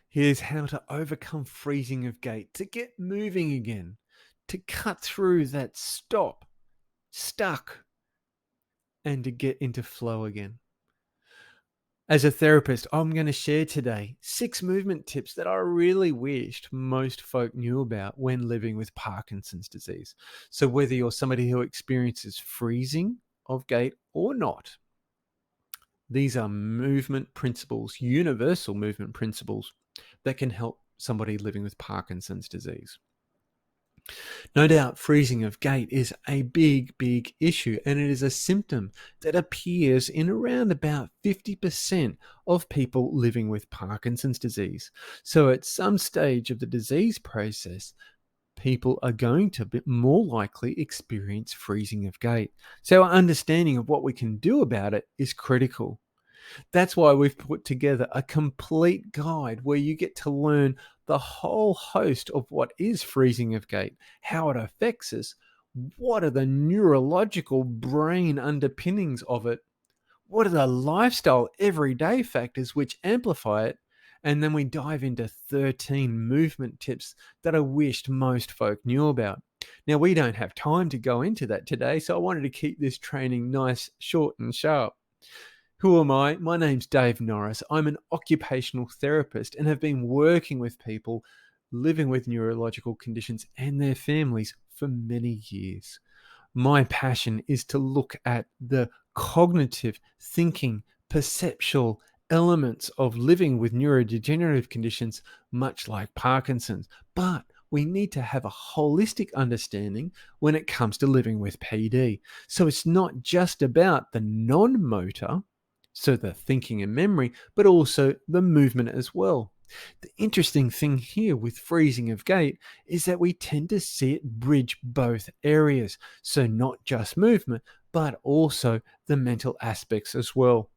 Here's how to overcome freezing of gait, to get moving again, to cut through that stop, stuck, and to get into flow again. As a therapist, I'm going to share today 6 movement tips that I really wished most folk knew about when living with Parkinson's disease. So whether you're somebody who experiences freezing of gait or not, these are movement principles, universal movement principles that can help somebody living with Parkinson's disease. No doubt freezing of gait is a big issue, and it is a symptom that appears in around about 50% of people living with Parkinson's disease. So at some stage of the disease process, people are going to be more likely experience freezing of gait. So our understanding of what we can do about it is critical. That's why we've put together a complete guide where you get to learn the whole host of what is freezing of gait, how it affects us, what are the neurological brain underpinnings of it, what are the lifestyle everyday factors which amplify it, and then we dive into 13 movement tips that I wished most folk knew about. Now, we don't have time to go into that today, so I wanted to keep this training nice, short, and sharp. Who am I? My name's Dave Norris. I'm an occupational therapist and have been working with people living with neurological conditions and their families for many years. My passion is to look at the cognitive, thinking, perceptual elements of living with neurodegenerative conditions, much like Parkinson's. But we need to have a holistic understanding when it comes to living with PD. So it's not just about the non-motor, so the thinking and memory, but also the movement as well. The interesting thing here with freezing of gait is that we tend to see it bridge both areas. So not just movement, but also the mental aspects as well.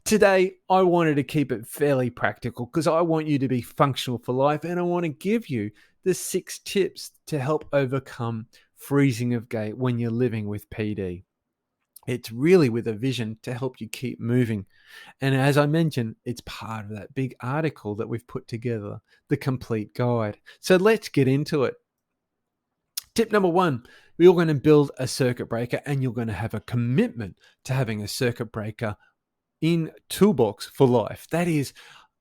Today, I wanted to keep it fairly practical because I want you to be functional for life, and I want to give you the 6 tips to help overcome freezing of gait when you're living with PD. It's really with a vision to help you keep moving. And as I mentioned, it's part of that big article that we've put together, the complete guide. So let's get into it. Tip number 1, you're going to build a circuit breaker, and you're going to have a commitment to having a circuit breaker in toolbox for life. That is,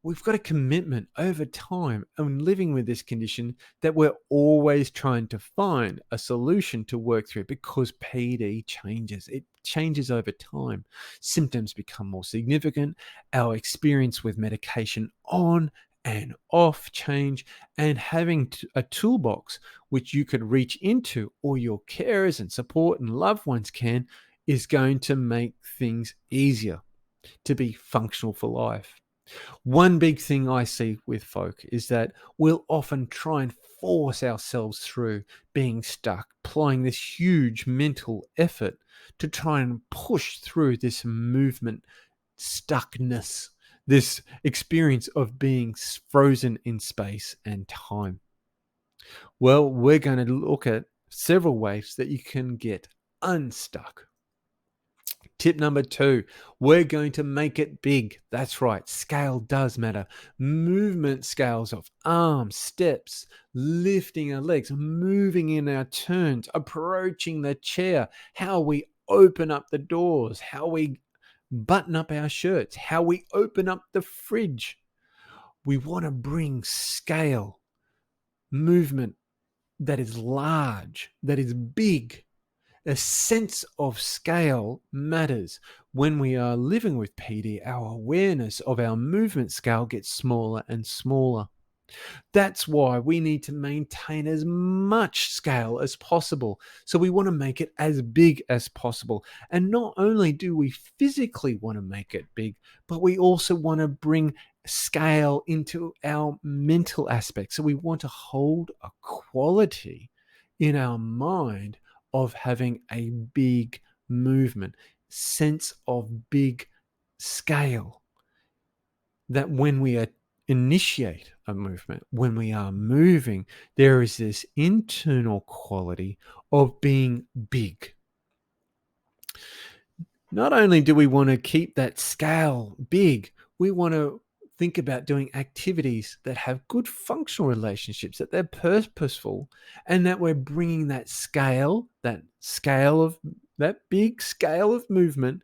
we've got a commitment over time and living with this condition that we're always trying to find a solution to work through, because PD changes. It changes over time. Symptoms become more significant. Our experience with medication on and off change, and having a toolbox which you could reach into, or your carers and support and loved ones can, is going to make things easier to be functional for life. One big thing I see with folk is that we'll often try and force ourselves through being stuck, applying this huge mental effort to try and push through this movement stuckness, this experience of being frozen in space and time. Well, we're going to look at several ways that you can get unstuck. Tip number 2, we're going to make it big. That's right, scale does matter. Movement scales of arms, steps, lifting our legs, moving in our turns, approaching the chair, how we open up the doors, how we button up our shirts, how we open up the fridge. We want to bring scale, movement that is large, that is big. A sense of scale matters. When we are living with PD, our awareness of our movement scale gets smaller and smaller. That's why we need to maintain as much scale as possible. So we want to make it as big as possible. And not only do we physically want to make it big, but we also want to bring scale into our mental aspect. So we want to hold a quality in our mind of having a big movement, sense of big scale. That when we initiate a movement, when we are moving, there is this internal quality of being big. Not only do we want to keep that scale big, we want to Think about doing activities that have good functional relationships, that they're purposeful, and that we're bringing that big scale of movement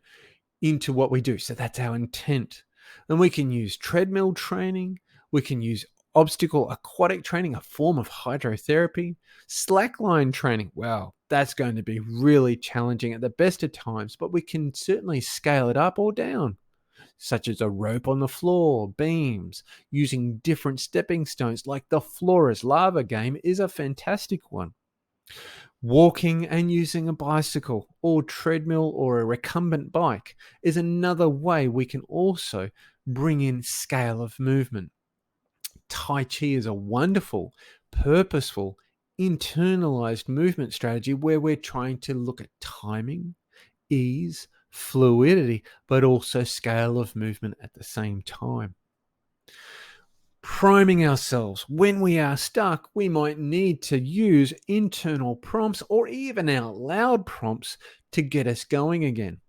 into what we do. So that's our intent. And we can use treadmill training. We can use obstacle aquatic training, a form of hydrotherapy. Slackline training. Wow, that's going to be really challenging at the best of times, but we can certainly scale it up or down, such as a rope on the floor, beams, using different stepping stones like the Flora's Lava game is a fantastic one. Walking and using a bicycle or treadmill or a recumbent bike is another way we can also bring in scale of movement. Tai Chi is a wonderful, purposeful, internalized movement strategy where we're trying to look at timing, ease, fluidity, but also scale of movement at the same time. Priming ourselves. When we are stuck, we might need to use internal prompts or even out loud prompts to get us going again.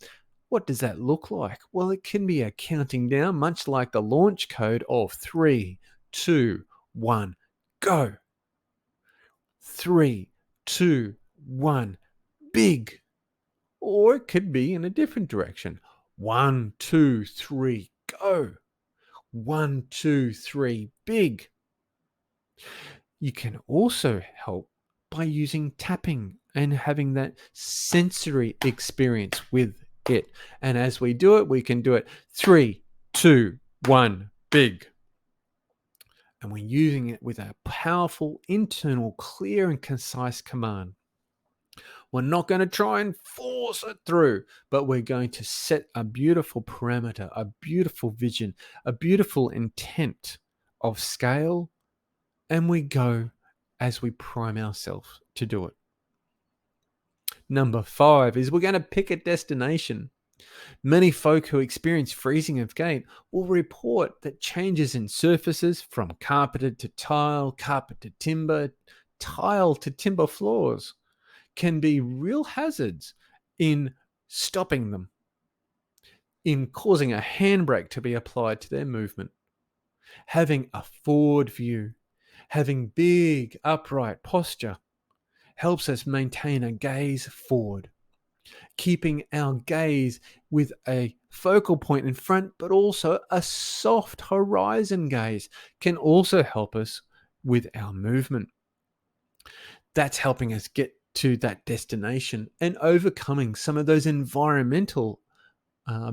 What does that look like? Well, it can be a counting down, much like the launch code of 3, 2, 1, go. 3, 2, 1, big. Or it could be in a different direction. 1, 2, 3, go. 1, 2, 3, big. You can also help by using tapping and having that sensory experience with it. And as we do it, we can do it 3, 2, 1, big. And we're using it with a powerful, internal, clear and concise command. We're not going to try and force it through, but we're going to set a beautiful parameter, a beautiful vision, a beautiful intent of scale, and we go as we prime ourselves to do it. Number 5 is we're going to pick a destination. Many folk who experience freezing of gait will report that changes in surfaces from carpeted to tile, carpet to timber, tile to timber floors can be real hazards in stopping them, in causing a handbrake to be applied to their movement. Having a forward view, having big upright posture helps us maintain a gaze forward. Keeping our gaze with a focal point in front, but also a soft horizon gaze can also help us with our movement. That's helping us get to that destination and overcoming some of those environmental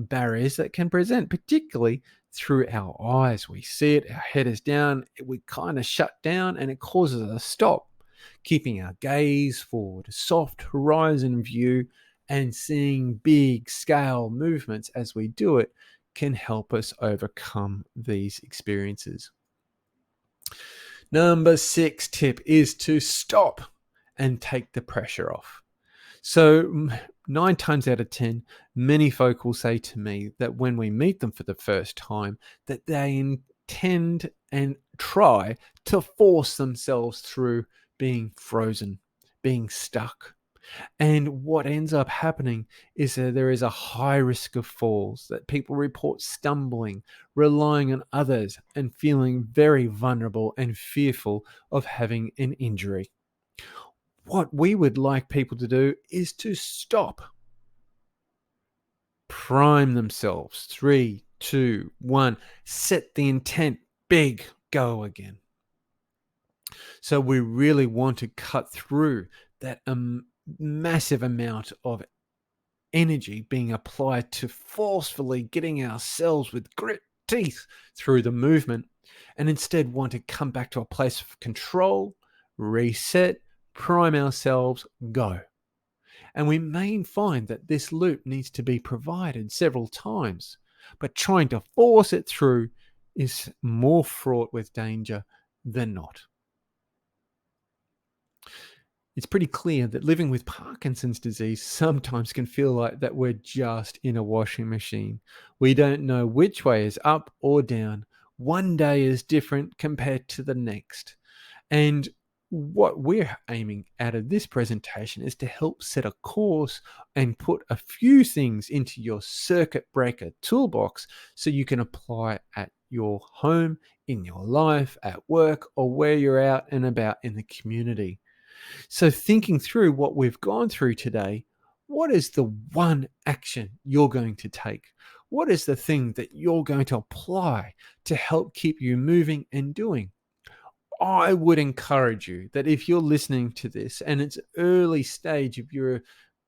barriers that can present, particularly through our eyes. We see it, our head is down, we kind of shut down and it causes us to stop. Keeping our gaze forward, soft horizon view, and seeing big scale movements as we do it can help us overcome these experiences. Number 6 tip is to stop and take the pressure off. So 9 times out of 10, many folk will say to me that when we meet them for the first time, that they intend and try to force themselves through being frozen, being stuck. And what ends up happening is that there is a high risk of falls, that people report stumbling, relying on others, and feeling very vulnerable and fearful of having an injury. What we would like people to do is to stop, prime themselves. 3, 2, 1, set the intent, big, go again. So we really want to cut through that massive amount of energy being applied to forcefully getting ourselves with grit teeth through the movement, and instead want to come back to a place of control, reset, prime ourselves, go. And we may find that this loop needs to be provided several times, but trying to force it through is more fraught with danger than not. It's pretty clear that living with Parkinson's disease sometimes can feel like that we're just in a washing machine. We don't know which way is up or down. One day is different compared to the next. And what we're aiming out of this presentation is to help set a course and put a few things into your circuit breaker toolbox so you can apply at your home, in your life, at work, or where you're out and about in the community. So, thinking through what we've gone through today, what is the one action you're going to take? What is the thing that you're going to apply to help keep you moving and doing? I would encourage you that if you're listening to this and it's early stage of your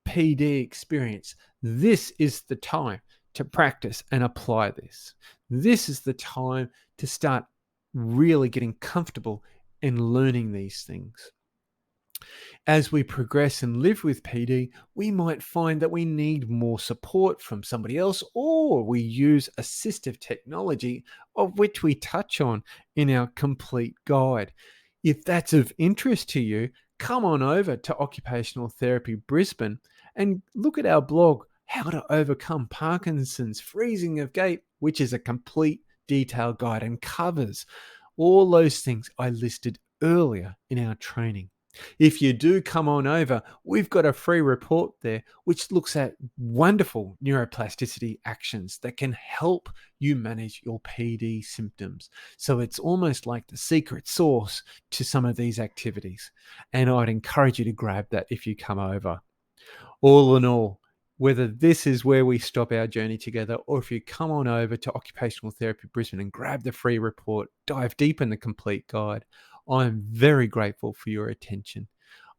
PD experience, this is the time to practice and apply this. This is the time to start really getting comfortable in learning these things. As we progress and live with PD, we might find that we need more support from somebody else, or we use assistive technology, of which we touch on in our complete guide. If that's of interest to you, come on over to Occupational Therapy Brisbane and look at our blog, How to Overcome Parkinson's Freezing of Gait, which is a complete detailed guide and covers all those things I listed earlier in our training. If you do come on over, we've got a free report there which looks at wonderful neuroplasticity actions that can help you manage your PD symptoms. So it's almost like the secret sauce to some of these activities. And I'd encourage you to grab that if you come over. All in all, whether this is where we stop our journey together, or if you come on over to Occupational Therapy Brisbane and grab the free report, dive deep in the complete guide, I'm very grateful for your attention.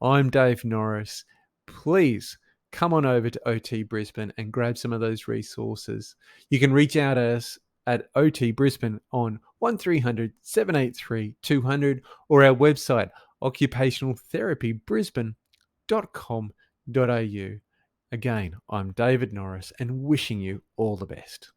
I'm Dave Norris. Please come on over to OT Brisbane and grab some of those resources. You can reach out to us at OT Brisbane on 1300 783 200 or our website occupationaltherapybrisbane.com.au. Again, I'm David Norris and wishing you all the best.